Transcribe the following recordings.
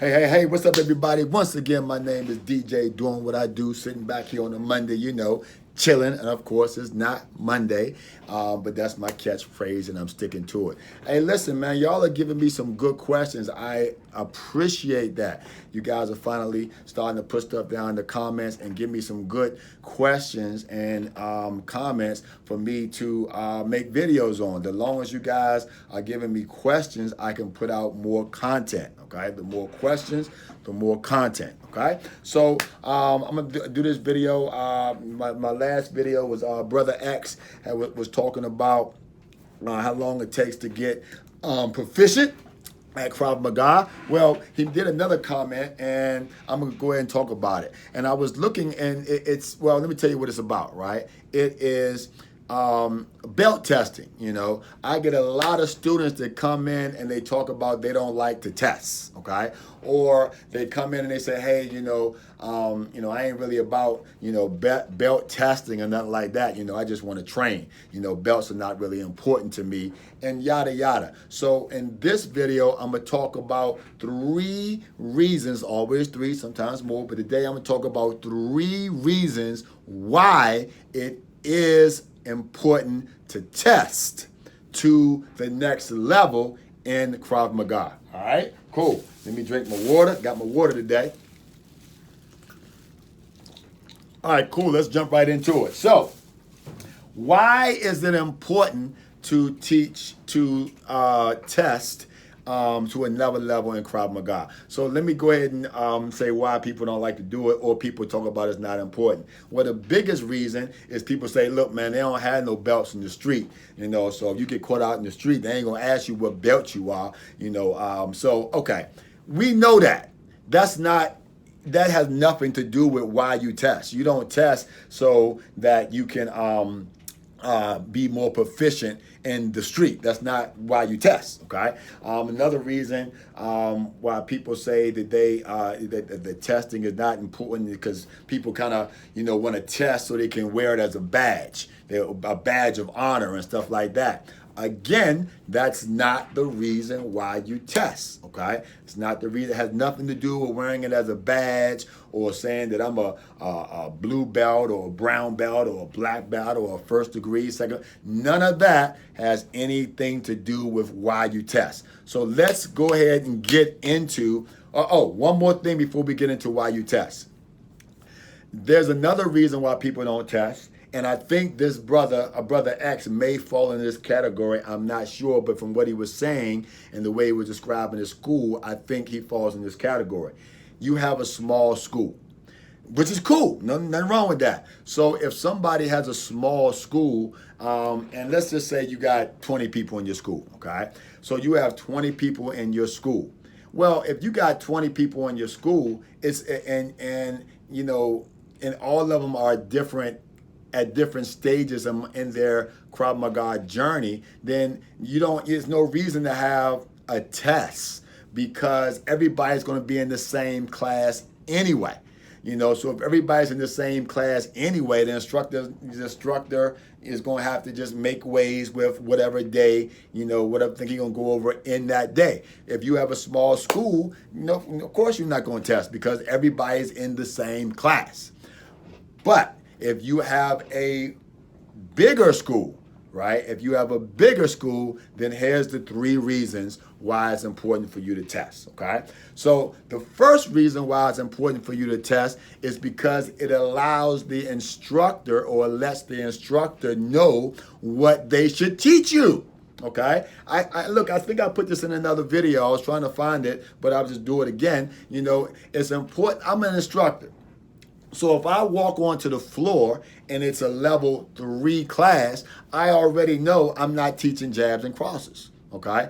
Hey, what's up, everybody? Once again, my name is DJ, doing what I do, sitting back here on a Monday, chilling. And of course, it's not Monday, but that's my catchphrase, and I'm sticking to it. Hey, listen, man, y'all are giving me some good questions. I appreciate that. You guys are finally starting to put stuff down in the comments and give me some good questions and comments for me to make videos on. The longer as you guys are giving me questions, I can put out more content. Okay, the more questions, the more content. Okay, so I'm gonna do this video. My last video was Brother X was talking about how long it takes to get proficient at Krav Maga. Well, he did another comment, and I'm gonna go ahead and talk about it. And I was looking, and it's well. Let me tell you what it's about. Right? It is belt testing. I get a lot of students that come in and they talk about they don't like to test, okay? Or they come in and they say, hey, I ain't really about, belt testing or nothing like that. I just want to train. Belts are not really important to me, and yada, yada. So in this video, I'm going to talk about 3 reasons, always 3, sometimes more, but today I'm going to talk about 3 reasons why it is important to test to the next level in Krav Maga. All right, cool. Let me drink my water. Got my water today. All right, cool. Let's jump right into it. So, why is it important to test to another level in Krav Maga? So let me go ahead and say why people don't like to do it, or people talk about it's not important. Well, the biggest reason is people say, look, man, they don't have no belts in the street, so if you get caught out in the street, they ain't gonna ask you what belt you are, so, okay, we know that. That has nothing to do with why you test. You don't test so that you can be more proficient in the street. That's not why you test, okay? Another reason why people say that that the testing is not important is because people kind of, want to test so they can wear it as a badge of honor and stuff like that. Again, that's not the reason why you test, okay? It's not the reason. It has nothing to do with wearing it as a badge or saying that I'm a blue belt or a brown belt or a black belt or a first degree, second. None of that has anything to do with why you test. So let's go ahead and get into, one more thing before we get into why you test. There's another reason why people don't test. And I think this brother X, may fall in this category. I'm not sure, but from what he was saying and the way he was describing his school, I think he falls in this category. You have a small school, which is cool. Nothing wrong with that. So if somebody has a small school, and let's just say you got 20 people in your school, okay? So you have 20 people in your school. Well, if you got 20 people in your school, and all of them are different at different stages in their Krav Maga journey, then there's no reason to have a test because everybody's going to be in the same class anyway. So if everybody's in the same class anyway, the instructor is going to have to just make ways with whatever day, whatever thing he's going to go over in that day. If you have a small school, of course you're not going to test because everybody's in the same class. But if you have a bigger school, right? If you have a bigger school, then here's the 3 reasons why it's important for you to test, okay? So the first reason why it's important for you to test is because it allows the instructor or lets the instructor know what they should teach you. Okay, I think I put this in another video. I was trying to find it, but I'll just do it again. It's important. I'm an instructor. So if I walk onto the floor and it's a level 3 class, I already know I'm not teaching jabs and crosses, okay?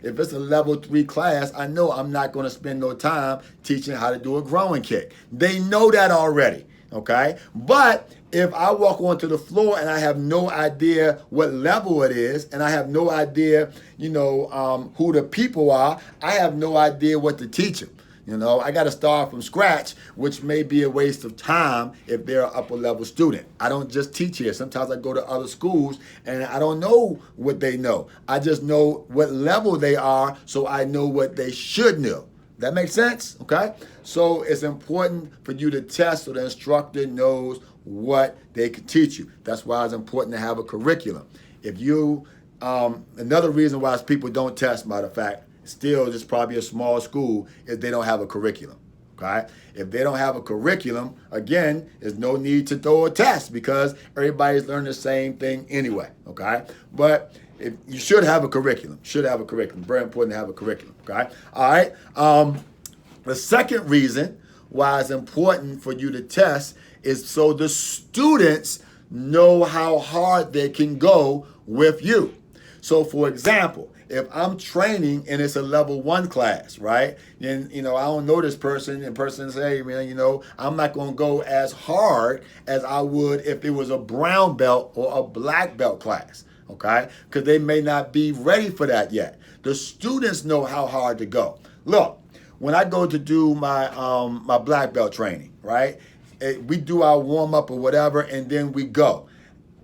If it's a level 3 class, I know I'm not going to spend no time teaching how to do a growing kick. They know that already, okay? But if I walk onto the floor and I have no idea what level it is, and I have no idea, who the people are, I have no idea what to teach them. I got to start from scratch, which may be a waste of time if they're an upper level student. I don't just teach here. Sometimes I go to other schools and I don't know what they know. I just know what level they are, so I know what they should know. That makes sense? Okay? So it's important for you to test so the instructor knows what they can teach you. That's why it's important to have a curriculum. If you, another reason why people don't test, matter of fact, still just probably a small school, is they don't have a curriculum. Okay? If they don't have a curriculum, again, there's no need to throw a test because everybody's learning the same thing anyway. Okay? But you should have a curriculum. Very important to have a curriculum. Okay? All right. The second reason why it's important for you to test is so the students know how hard they can go with you. So, for example, if I'm training and it's a level 1 class, right? And, I don't know this person, and person say, hey, man, I'm not going to go as hard as I would if it was a brown belt or a black belt class, okay? Because they may not be ready for that yet. The students know how hard to go. Look, when I go to do my my black belt training, right? We do our warm up or whatever, and then we go.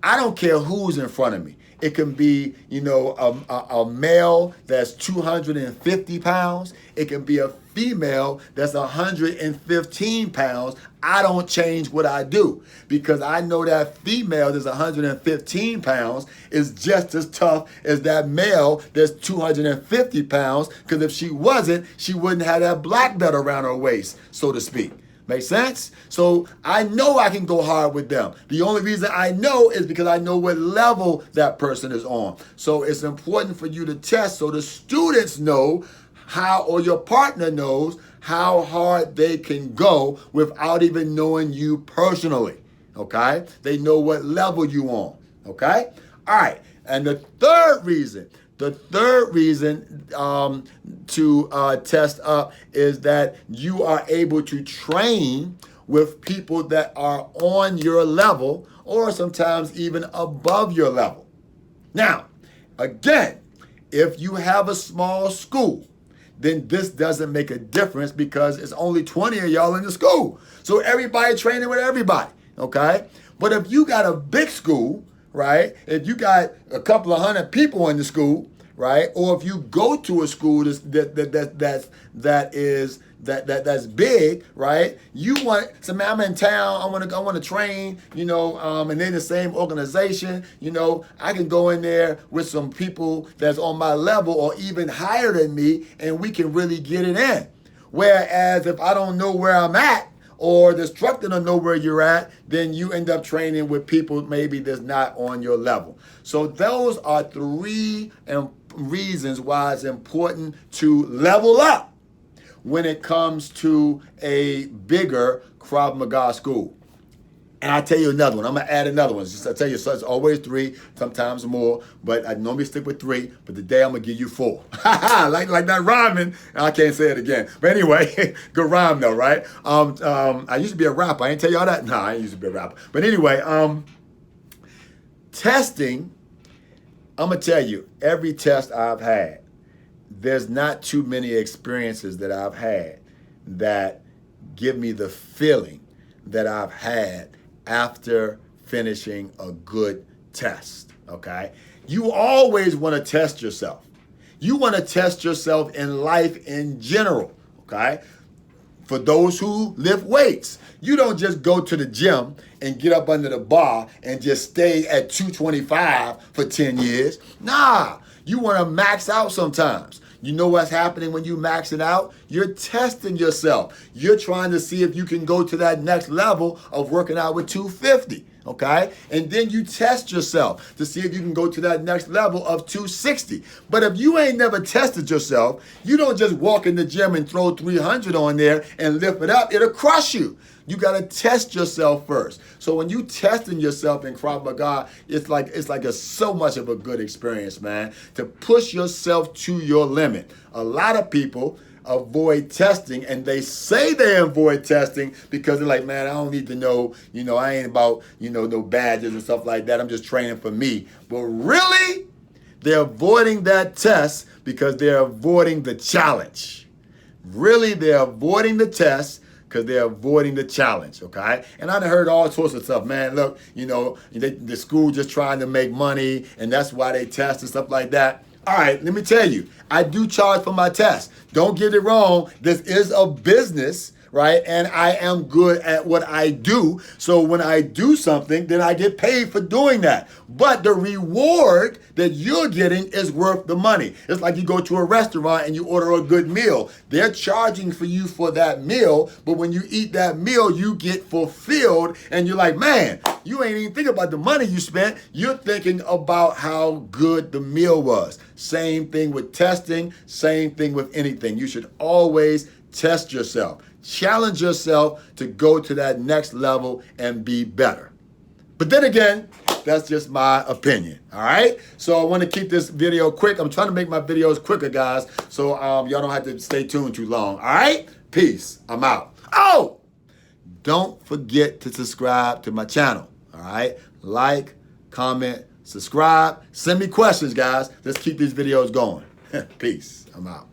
I don't care who's in front of me. It can be, a male that's 250 pounds. It can be a female that's 115 pounds. I don't change what I do because I know that female that's 115 pounds is just as tough as that male that's 250 pounds, because if she wasn't, she wouldn't have that black belt around her waist, so to speak. Make sense? So I know I can go hard with them. The only reason I know is because I know what level that person is on. So it's important for you to test so the students know how, or your partner knows how hard they can go without even knowing you personally. Okay? They know what level you on. Okay? All right. And the third reason to test up is that you are able to train with people that are on your level or sometimes even above your level. Now, again, if you have a small school, then this doesn't make a difference because it's only 20 of y'all in the school. So everybody training with everybody, okay? But if you got a big school, right? If you got a couple of hundred people in the school, right? Or if you go to a school that's big, right? You want, so man, I'm in town, I want to train, and in the same organization, I can go in there with some people that's on my level or even higher than me, and we can really get it in. Whereas if I don't know where I'm at, or the instructor don't know where you're at, then you end up training with people maybe that's not on your level. So those are three reasons why it's important to level up when it comes to a bigger Krav Maga school. And I'll tell you another one. I'm going to add another one. I tell you, so it's always 3, sometimes more, but I normally stick with 3, but today I'm going to give you 4. like that rhyming. I can't say it again. But anyway, good rhyme though, right? I used to be a rapper. I ain't tell y'all that? No, I ain't used to be a rapper. But anyway, testing, I'm going to tell you, every test I've had, there's not too many experiences that I've had that give me the feeling that I've had after finishing a good test, okay? You always want to test yourself. You want to test yourself in life in general, okay? For those who lift weights, you don't just go to the gym and get up under the bar and just stay at 225 for 10 years. Nah, you want to max out sometimes. You know what's happening when you max it out? You're testing yourself. You're trying to see if you can go to that next level of working out with 250, okay? And then you test yourself to see if you can go to that next level of 260. But if you ain't never tested yourself, you don't just walk in the gym and throw 300 on there and lift it up. It'll crush you. You got to test yourself first. So when you testing yourself in Krav Maga, it's like so much of a good experience, man, to push yourself to your limit. A lot of people avoid testing, and they say they avoid testing because they're like, man, I don't need to know, I ain't about, no badges and stuff like that. I'm just training for me. But really, they're avoiding that test because they're avoiding the challenge. Really, they're avoiding the test because they're avoiding the challenge, okay? And I've heard all sorts of stuff, man. Look, the school just trying to make money, and that's why they test and stuff like that. All right, let me tell you, I do charge for my tests. Don't get it wrong. This is a business, right? And I am good at what I do. So when I do something, then I get paid for doing that. But the reward that you're getting is worth the money. It's like you go to a restaurant and you order a good meal. They're charging for you for that meal, but when you eat that meal, you get fulfilled and you're like, man, you ain't even thinking about the money you spent. You're thinking about how good the meal was. Same thing with testing, same thing with anything. You should always test yourself. Challenge yourself to go to that next level and be better. But then again, that's just my opinion, all right? So I want to keep this video quick. I'm trying to make my videos quicker, guys, so y'all don't have to stay tuned too long, all right? Peace. I'm out. Oh, don't forget to subscribe to my channel, all right? Like, comment, subscribe. Send me questions, guys. Let's keep these videos going. Peace. I'm out.